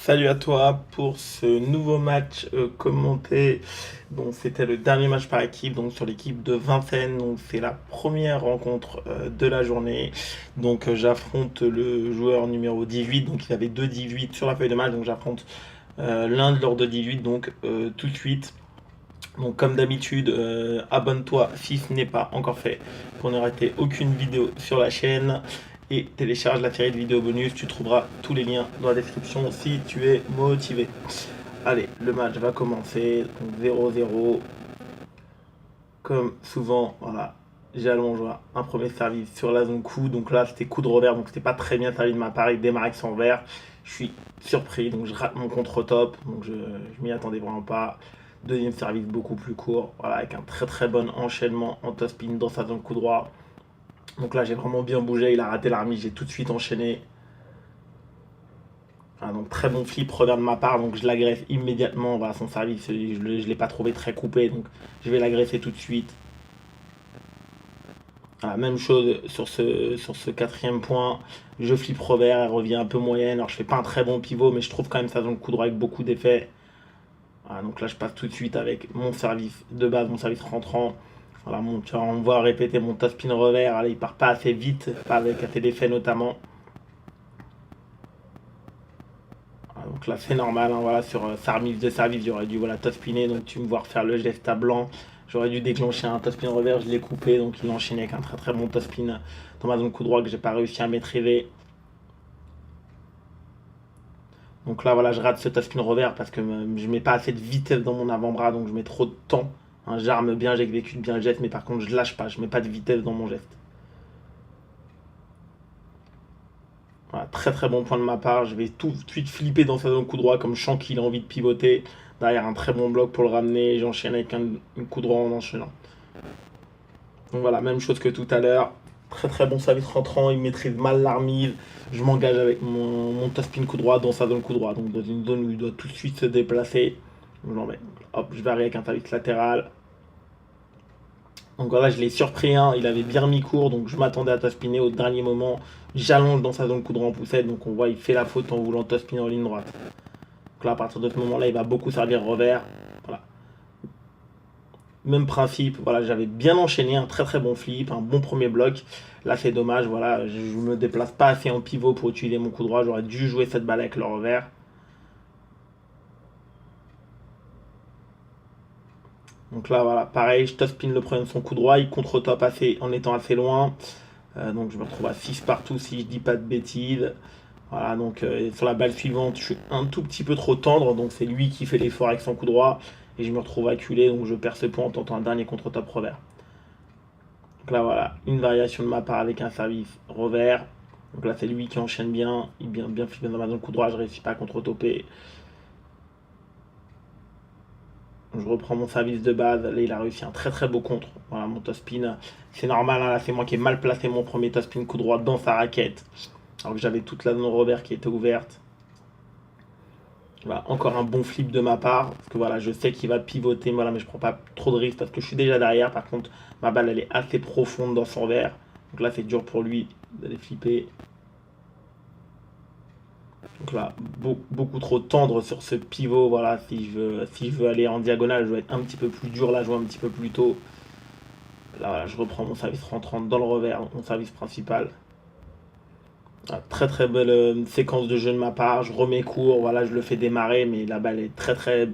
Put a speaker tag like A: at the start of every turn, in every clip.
A: Salut à toi pour ce nouveau match commenté. Donc c'était le dernier match par équipe, donc sur l'équipe de Vincennes. Donc c'est la première rencontre de la journée. Donc j'affronte le joueur numéro 18. Donc il avait deux 18 sur la feuille de match. Donc j'affronte l'un de leurs deux 18. Donc tout de suite. Donc comme d'habitude, abonne-toi si ce n'est pas encore fait pour ne rater aucune vidéo sur la chaîne et télécharge la série de vidéos bonus. Tu trouveras tous les liens dans la description si tu es motivé. Allez, le match va commencer. Donc 0-0. Comme souvent, voilà, j'allonge un premier service sur la zone coup. Donc là, c'était coup de revers, donc c'était pas très bien servi de ma part. Il démarre avec son revers. Je suis surpris, donc je rate mon contre-top. Donc je m'y attendais vraiment pas. Deuxième service beaucoup plus court, voilà, avec un très très bon enchaînement en top spin dans sa zone coup droit. Donc là, j'ai vraiment bien bougé. Il a raté la remise, j'ai tout de suite enchaîné. Voilà, donc très bon flip revers de ma part, donc je l'agresse immédiatement. Voilà, son service, je ne l'ai pas trouvé très coupé, donc je vais l'agresser tout de suite. Voilà, même chose sur ce quatrième point. Je flippe revers, elle revient un peu moyenne. Alors je fais pas un très bon pivot, mais je trouve quand même ça dans le coup droit avec beaucoup d'effets. Voilà, donc là je passe tout de suite avec mon service de base, mon service rentrant. Voilà, tu vois, on voit répéter mon top spin revers. Allez, il part pas assez vite, pas avec assez d'effets notamment. Voilà, donc là c'est normal, hein, voilà, sur sa remise de service, j'aurais dû voilà, top spinner. Donc tu me vois refaire le geste à blanc. J'aurais dû déclencher un top spin revers, je l'ai coupé, donc il enchaînait avec un très très bon top spin dans ma zone coup droit que j'ai pas réussi à maîtriser. Donc là, voilà, je rate ce top spin revers parce que je mets pas assez de vitesse dans mon avant-bras, donc je mets trop de temps. Hein, j'arme bien, j'exécute bien le geste, mais par contre, je lâche pas, je mets pas de vitesse dans mon geste. Voilà, très très bon point de ma part. Je vais tout de suite flipper dans sa zone coup droit, comme je sens qu'il a envie de pivoter. Derrière, un très bon bloc pour le ramener. J'enchaîne avec un coup droit en enchaînant. Donc voilà, même chose que tout à l'heure. Très très bon service rentrant, il maîtrise mal la remise. Je m'engage avec mon top spin coup droit dans sa zone coup droit, donc dans une zone où il doit tout de suite se déplacer. Donc j'en mets. Hop, je varie avec un service latéral. Donc voilà, je l'ai surpris, hein. Il avait bien remis court, donc je m'attendais à top spinner au dernier moment. J'allonge dans sa zone coup droit en poussette, donc on voit il fait la faute en voulant top spinner en ligne droite. Donc là, à partir de ce moment-là, il va beaucoup servir revers. Voilà. Même principe, voilà, j'avais bien enchaîné, un très très bon flip, un bon premier bloc. Là, c'est dommage, voilà, je me déplace pas assez en pivot pour utiliser mon coup droit. J'aurais dû jouer cette balle avec le revers. Donc là, voilà, pareil, je top spin le premier de son coup droit, il contre-top assez, en étant assez loin. Donc je me retrouve à 6 partout si je dis pas de bêtises. Voilà, donc sur la balle suivante, je suis un tout petit peu trop tendre, donc c'est lui qui fait l'effort avec son coup droit. Et je me retrouve acculé, donc je perds ce point en tentant un dernier contre-top revers. Donc là, voilà, une variation de ma part avec un service revers. Donc là, c'est lui qui enchaîne bien. Il bien, bien flippé dans ma zone coup droit. Je ne réussis pas à contre-topper. Je reprends mon service de base. Là, il a réussi un très très beau contre. Voilà, mon top spin. C'est normal, hein, là, c'est moi qui ai mal placé mon premier top spin coup droit dans sa raquette. Alors que j'avais toute la zone revers qui était ouverte. Voilà, encore un bon flip de ma part. Parce que voilà, je sais qu'il va pivoter. Voilà, mais je prends pas trop de risques parce que je suis déjà derrière. Par contre, ma balle, elle est assez profonde dans son revers. Donc là, c'est dur pour lui d'aller flipper. Donc là, beaucoup trop tendre sur ce pivot. Voilà, si je veux aller en diagonale, je vais être un petit peu plus dur là, jouer un petit peu plus tôt. Là, voilà, je reprends mon service rentrant dans le revers, mon service principal. Voilà, très très belle séquence de jeu de ma part. Je remets court, voilà, je le fais démarrer, mais la balle est très très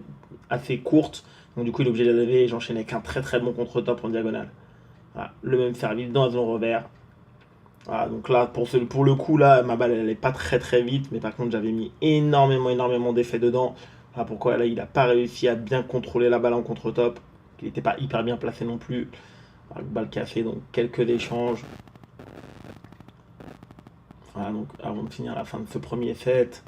A: assez courte. Donc du coup, il est obligé de la lever et j'enchaîne avec un très très bon contre-top en diagonale. Voilà, le même service dans un revers. Voilà, donc là, pour le coup, là, ma balle, elle est pas très très vite, mais par contre, j'avais mis énormément d'effets dedans. Voilà pourquoi là, il n'a pas réussi à bien contrôler la balle en contre-top. Il n'était pas hyper bien placé non plus. Voilà, balle cassée, donc quelques échanges. Voilà, donc avant de finir la fin de ce premier set.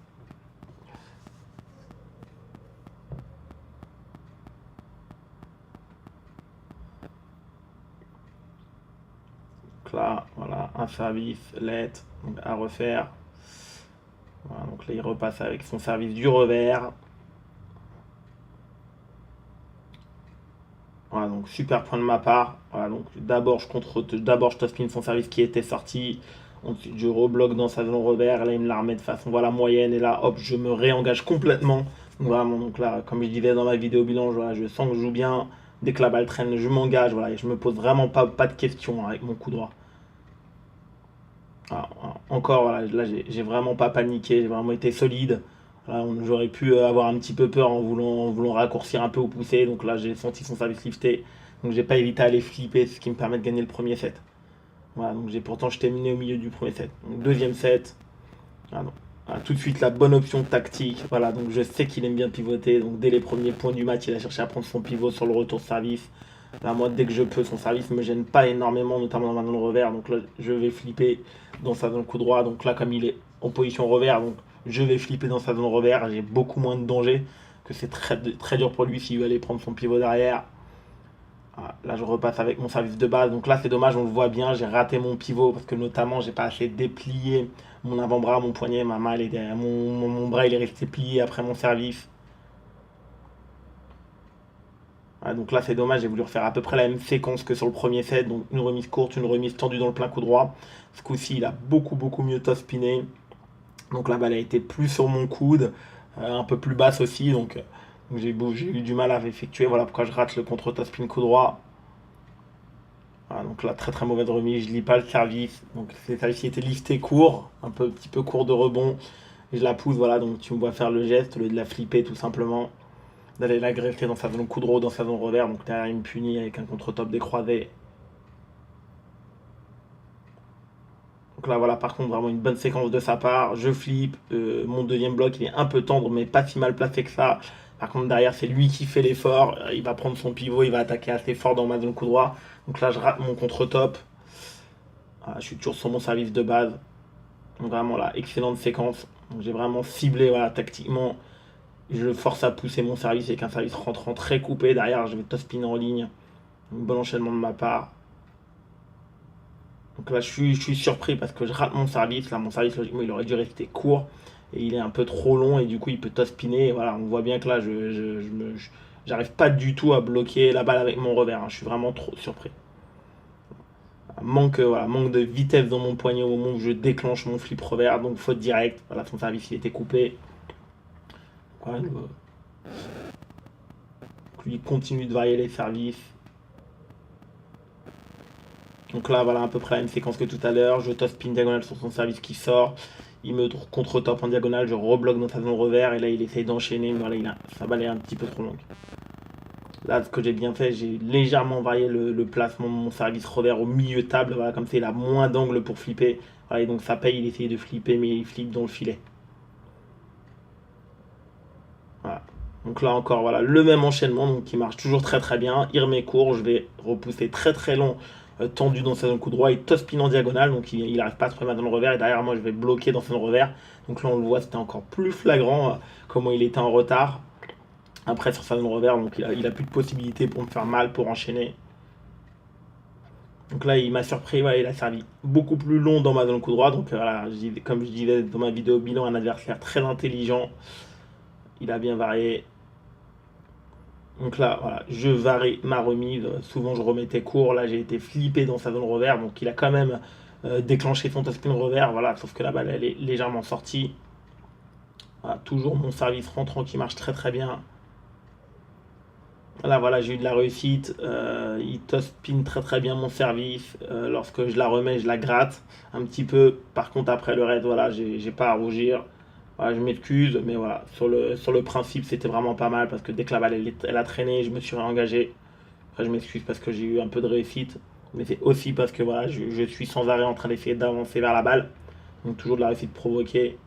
A: Donc là, voilà, un service, let, donc à refaire. Voilà, donc là, il repasse avec son service du revers. Voilà, donc super point de ma part. Voilà, donc d'abord je top spin son service qui était sorti. Ensuite, je rebloque dans sa zone revers. Là, il me la remet de façon voilà, moyenne. Et là, hop, je me réengage complètement. Donc, vraiment, donc là, comme je disais dans ma vidéo bilan, voilà, je sens que je joue bien. Dès que la balle traîne, je m'engage. Voilà, et je me pose vraiment pas de questions avec mon coup droit. Voilà, encore, voilà, là, j'ai vraiment pas paniqué. J'ai vraiment été solide. Voilà, j'aurais pu avoir un petit peu peur en voulant raccourcir un peu ou pousser. Donc là, j'ai senti son service lifté. Donc, j'ai pas évité à aller flipper, ce qui me permet de gagner le premier set. Voilà, donc pourtant je terminé au milieu du premier set. Donc deuxième set, ah non. Ah, tout de suite la bonne option tactique. Voilà, donc je sais qu'il aime bien pivoter. Donc dès les premiers points du match, il a cherché à prendre son pivot sur le retour de service. Là, moi, dès que je peux, son service me gêne pas énormément, notamment dans le revers. Donc là, je vais flipper dans sa zone coup droit. Donc là, comme il est en position revers, donc je vais flipper dans sa zone revers. J'ai beaucoup moins de danger, que c'est très dur pour lui s'il veut aller prendre son pivot derrière. Ah, là, je repasse avec mon service de base. Donc là, c'est dommage, on le voit bien. J'ai raté mon pivot parce que notamment, j'ai pas assez déplié mon avant-bras, mon poignet, ma main, mon bras, il est resté plié après mon service. Ah, donc là, c'est dommage. J'ai voulu refaire à peu près la même séquence que sur le premier set. Donc une remise courte, une remise tendue dans le plein coup droit. Ce coup-ci, il a beaucoup mieux top spiné. Donc la balle a été plus sur mon coude, un peu plus basse aussi. Donc j'ai eu du mal à effectuer. Voilà pourquoi je rate le contre top spin coup droit. Voilà, donc là, très mauvaise remise, je lis pas le service. Donc le service qui était lifté court, petit peu court de rebond. Je la pousse, voilà, donc tu me vois faire le geste, au lieu de la flipper tout simplement. D'aller la greffer dans sa zone coup droit, dans sa zone revers. Donc derrière, il me punit avec un contre-top décroisé. Donc là, voilà, par contre, vraiment une bonne séquence de sa part. Je flippe, mon deuxième bloc, il est un peu tendre, mais pas si mal placé que ça. Par contre, derrière, c'est lui qui fait l'effort. Il va prendre son pivot, il va attaquer assez fort dans ma zone coup droit. Donc là, je rate mon contre-top. Ah, je suis toujours sur mon service de base. Donc vraiment là, excellente séquence. Donc j'ai vraiment ciblé voilà, tactiquement. Je le force à pousser mon service avec un service rentrant très coupé. Derrière, je vais top spinner en ligne. Un bon enchaînement de ma part. Donc là, je suis surpris parce que je rate mon service. Là, mon service, logiquement, il aurait dû rester court. Et il est un peu trop long et du coup, il peut top spinner. Et voilà, on voit bien que là, j'arrive pas du tout à bloquer la balle avec mon revers. Hein. Je suis vraiment trop surpris. Manque de vitesse dans mon poignet au moment où je déclenche mon flip revers, donc faute directe. Voilà, son service il était coupé. Voilà, lui continue de varier les services. Donc là, voilà à peu près la même séquence que tout à l'heure. Je top spin diagonale sur son service qui sort. Il me contre-top en diagonale, je rebloque dans sa zone revers et là il essaye d'enchaîner. Voilà, sa balle est un petit peu trop longue. Là, ce que j'ai bien fait, j'ai légèrement varié le placement de mon service revers au milieu de table. Voilà, comme ça, il a moins d'angle pour flipper. Voilà, et donc ça paye, il essayait de flipper, mais il flippe dans le filet. Voilà. Donc là encore, voilà, le même enchaînement donc, qui marche toujours très bien. Il remet court, je vais repousser très long, tendu dans sa zone coup droit. Il top spin en diagonale, donc il n'arrive pas à se prendre dans le revers. Et derrière moi, je vais bloquer dans son revers. Donc là, on le voit, c'était encore plus flagrant comment il était en retard. Après, sur sa zone revers, donc il a plus de possibilités pour me faire mal, pour enchaîner. Donc là, il m'a surpris, ouais, il a servi beaucoup plus long dans ma zone coup droit. Donc voilà, comme je disais dans ma vidéo bilan, un adversaire très intelligent. Il a bien varié. Donc là, voilà, je varie ma remise. Souvent, je remettais court. Là, j'ai été flippé dans sa zone revers. Donc il a quand même déclenché son top spin revers. Voilà, sauf que la balle, elle est légèrement sortie. Voilà, toujours mon service rentrant qui marche très bien. Là, voilà, j'ai eu de la réussite. Il top spin très bien mon service. Lorsque je la remets, je la gratte un petit peu. Par contre, après le reste, voilà, j'ai pas à rougir. Voilà, je m'excuse, mais voilà, sur le principe, c'était vraiment pas mal parce que dès que la balle elle a traîné, je me suis réengagé. Après, je m'excuse parce que j'ai eu un peu de réussite, mais c'est aussi parce que voilà, je suis sans arrêt en train d'essayer d'avancer vers la balle. Donc, toujours de la réussite provoquée.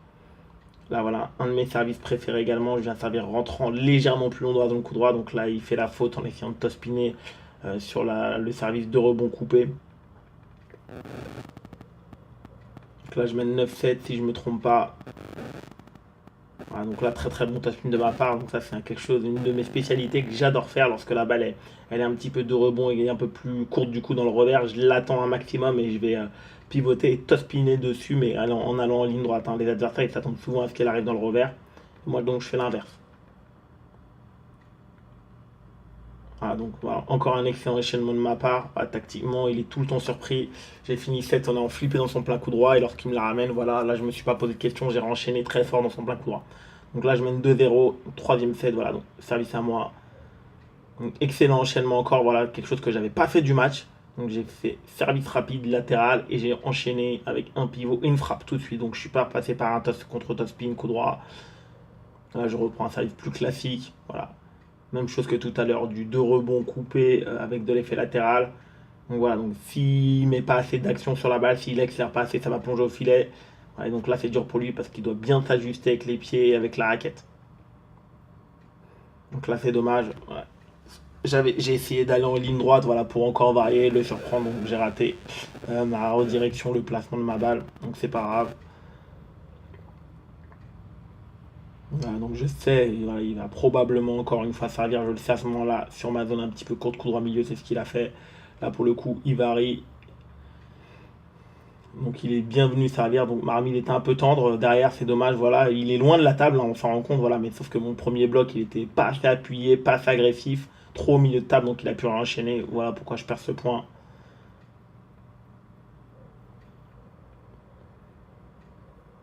A: Là, voilà, un de mes services préférés également. Je viens servir rentrant légèrement plus long dans le coup droit. Donc là, il fait la faute en essayant de top spinner sur le service de rebond coupé. Donc là, je mène 9-7 si je me trompe pas. Voilà, donc là, très bon top spin de ma part. Donc ça, c'est quelque chose, une de mes spécialités que j'adore faire lorsque la balle elle est un petit peu de rebond et un peu plus courte du coup dans le revers. Je l'attends un maximum et je vais pivoter et top spinner dessus, mais en allant en ligne droite. Hein. Les adversaires, ils s'attendent souvent à ce qu'elle arrive dans le revers. Moi, donc, je fais l'inverse. Voilà, donc voilà, encore un excellent enchaînement de ma part. Voilà, tactiquement, il est tout le temps surpris. J'ai fini 7 en ayant flippé dans son plein coup droit. Et lorsqu'il me la ramène, voilà, là je me suis pas posé de questions. J'ai enchaîné très fort dans son plein coup droit. Donc là je mène 2-0. Troisième set, voilà, donc service à moi. Donc, excellent enchaînement encore, voilà, quelque chose que j'avais pas fait du match. Donc j'ai fait service rapide, latéral, et j'ai enchaîné avec un pivot et une frappe tout de suite. Donc je suis pas passé par un toss contre top spin, coup droit. Là je reprends un service plus classique. Voilà. Même chose que tout à l'heure, du 2 rebonds coupés avec de l'effet latéral. Donc voilà, donc s'il met pas assez d'action sur la balle, s'il accélère pas assez, ça va plonger au filet. Ouais, donc là c'est dur pour lui parce qu'il doit bien s'ajuster avec les pieds et avec la raquette. Donc là c'est dommage. Ouais. J'ai essayé d'aller en ligne droite, voilà, pour encore varier, le surprendre, donc j'ai raté ma redirection, le placement de ma balle, donc c'est pas grave. Voilà, donc je sais, voilà, il va probablement encore une fois servir, je le sais à ce moment-là, sur ma zone un petit peu courte, coup droit milieu, c'est ce qu'il a fait. Là pour le coup, il varie, donc il est bienvenu servir. Donc Marmil était un peu tendre derrière, c'est dommage, voilà, il est loin de la table, hein, on s'en rend compte, voilà, mais sauf que mon premier bloc, il était pas assez appuyé, pas assez agressif, trop au milieu de table, donc il a pu enchaîner, voilà pourquoi je perds ce point.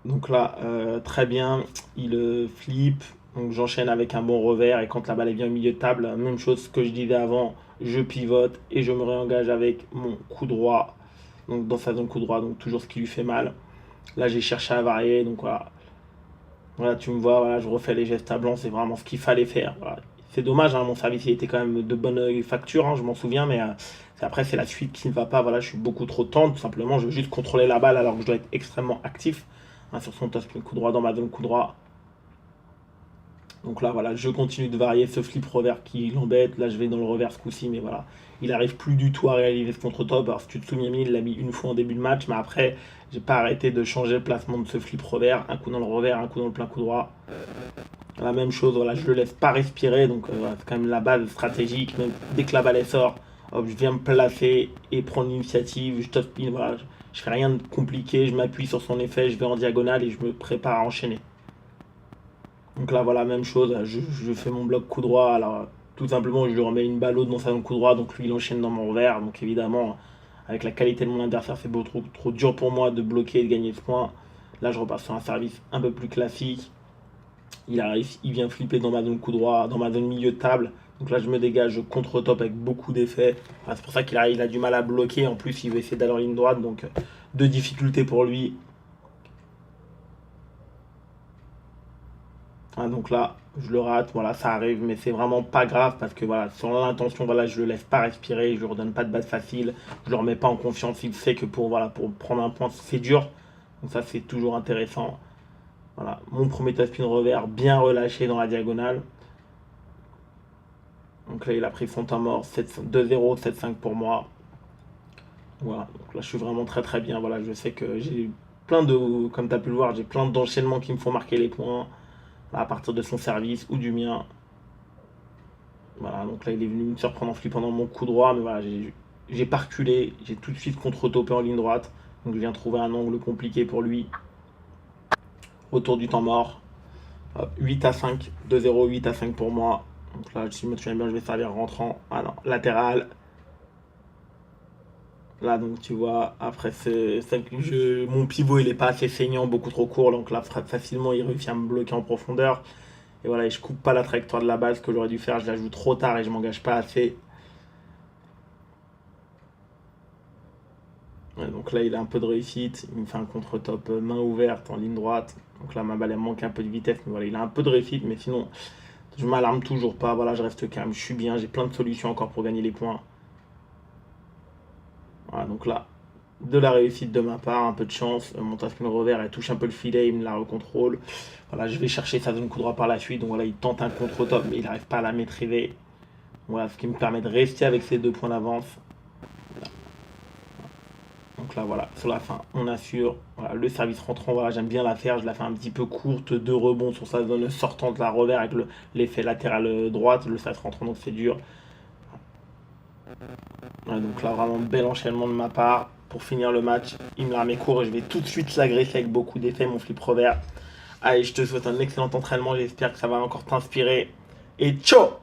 A: Donc là, très bien, il flippe, donc j'enchaîne avec un bon revers, et quand la balle est bien au milieu de table, même chose que je disais avant, je pivote, et je me réengage avec mon coup droit, donc dans sa zone coup droit, donc toujours ce qui lui fait mal. Là, j'ai cherché à varier, donc voilà. Voilà, tu me vois, voilà, je refais les gestes à blanc, c'est vraiment ce qu'il fallait faire. Voilà. C'est dommage, hein, mon service il était quand même de bonne facture, hein, je m'en souviens, mais après c'est la suite qui ne va pas. Voilà, je suis beaucoup trop tendre, tout simplement. Je veux juste contrôler la balle alors que je dois être extrêmement actif, hein, sur son top spin coup droit dans ma zone coup droit. Donc là, voilà, je continue de varier ce flip revers qui l'embête. Là, je vais dans le revers ce coup-ci, mais voilà, il arrive plus du tout à réaliser ce contre-top. Alors, si tu te souviens, il l'a mis une fois en début de match, mais après, j'ai pas arrêté de changer le placement de ce flip revers. Un coup dans le revers, un coup dans le plein coup droit. La même chose, voilà, je le laisse pas respirer, donc voilà, c'est quand même la base stratégique. Même dès que la balle sort, hop, je viens me placer et prendre l'initiative. Je top spin, voilà, je fais rien de compliqué. Je m'appuie sur son effet, je vais en diagonale et je me prépare à enchaîner. Donc là, voilà, même chose, je fais mon bloc coup droit. Alors, tout simplement, je lui remets une balle haute dans sa zone coup droit, donc lui, il enchaîne dans mon revers. Donc évidemment, avec la qualité de mon adversaire, c'est beaucoup trop dur pour moi de bloquer et de gagner ce point. Là, je repasse sur un service un peu plus classique. Il arrive, il vient flipper dans ma zone coup droit, dans ma zone milieu de table. Donc là, je me dégage, je contre-top avec beaucoup d'effets. Enfin, c'est pour ça il a du mal à bloquer. En plus, il veut essayer d'aller en ligne droite, donc deux difficultés pour lui. Ah, donc là, je le rate, voilà, ça arrive, mais c'est vraiment pas grave parce que voilà, sur l'intention, voilà, je le laisse pas respirer, je lui redonne pas de base facile, je le remets pas en confiance, il sait que voilà, pour prendre un point, c'est dur. Donc ça, c'est toujours intéressant. Voilà, mon premier top spin revers bien relâché dans la diagonale. Donc là, il a pris son temps mort, 2-0, 7-5 pour moi. Voilà, donc là, je suis vraiment très très bien. Voilà, je sais que j'ai plein de, comme tu as pu le voir, j'ai plein d'enchaînements qui me font marquer les points à partir de son service ou du mien. Voilà, donc là il est venu me surprendre en flippant dans mon coup droit, mais voilà, j'ai pas reculé, j'ai tout de suite contre-topé en ligne droite. Donc je viens trouver un angle compliqué pour lui. Retour du temps mort. Hop, 8-5, 2-0, 8-5 pour moi. Donc là, si je me souviens bien, je vais servir rentrant. Ah non, latéral. Là, donc tu vois, après mon pivot il est pas assez saignant, beaucoup trop court, donc là facilement il réussit à me bloquer en profondeur. Et voilà, et je coupe pas la trajectoire de la balle, ce que j'aurais dû faire, je la joue trop tard et je m'engage pas assez. Ouais, donc là il a un peu de réussite, il me fait un contre-top main ouverte en ligne droite. Donc là ma balle elle manque un peu de vitesse, mais voilà, il a un peu de réussite, mais sinon je m'alarme toujours pas, voilà, je reste calme, je suis bien, j'ai plein de solutions encore pour gagner les points. Voilà, donc là, de la réussite de ma part, un peu de chance. Mon taspin revers, elle touche un peu le filet, il me la recontrôle. Voilà, je vais chercher sa zone coup droit par la suite. Donc voilà, il tente un contre-top, mais il n'arrive pas à la maîtriser. Voilà, ce qui me permet de rester avec ces 2 points d'avance. Donc là, voilà, sur la fin, on assure. Voilà, le service rentrant, voilà, j'aime bien la faire. Je la fais un petit peu courte, 2 rebonds sur sa zone sortante, la revers avec l'effet latéral droite. Le service rentrant, donc c'est dur. Ouais, donc là, vraiment, bel enchaînement de ma part. Pour finir le match, il me la remet court et je vais tout de suite l'agresser avec beaucoup d'effets, mon flip revers. Allez, je te souhaite un excellent entraînement. J'espère que ça va encore t'inspirer. Et ciao!